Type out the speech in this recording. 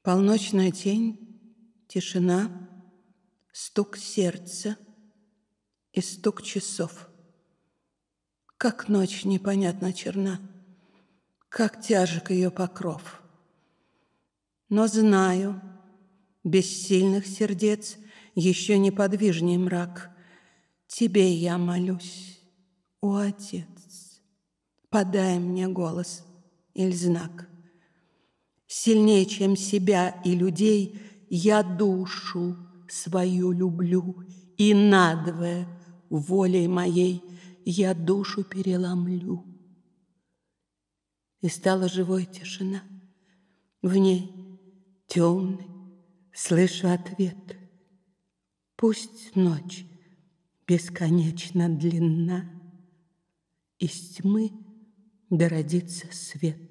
Полночная тень, тишина, стук сердца и стук часов. Как ночь непонятно черна, как тяжек ее покров. Но знаю, бессильных сердец еще неподвижней мрак. Тебе я молюсь, о Отец, подай мне голос или знак. Сильнее, чем себя и людей, я душу свою люблю, и надвое волей моей я душу переломлю. И стала живой тишина, в ней темный слышу ответ. Пусть ночь бесконечно длинна, из тьмы да родится свет.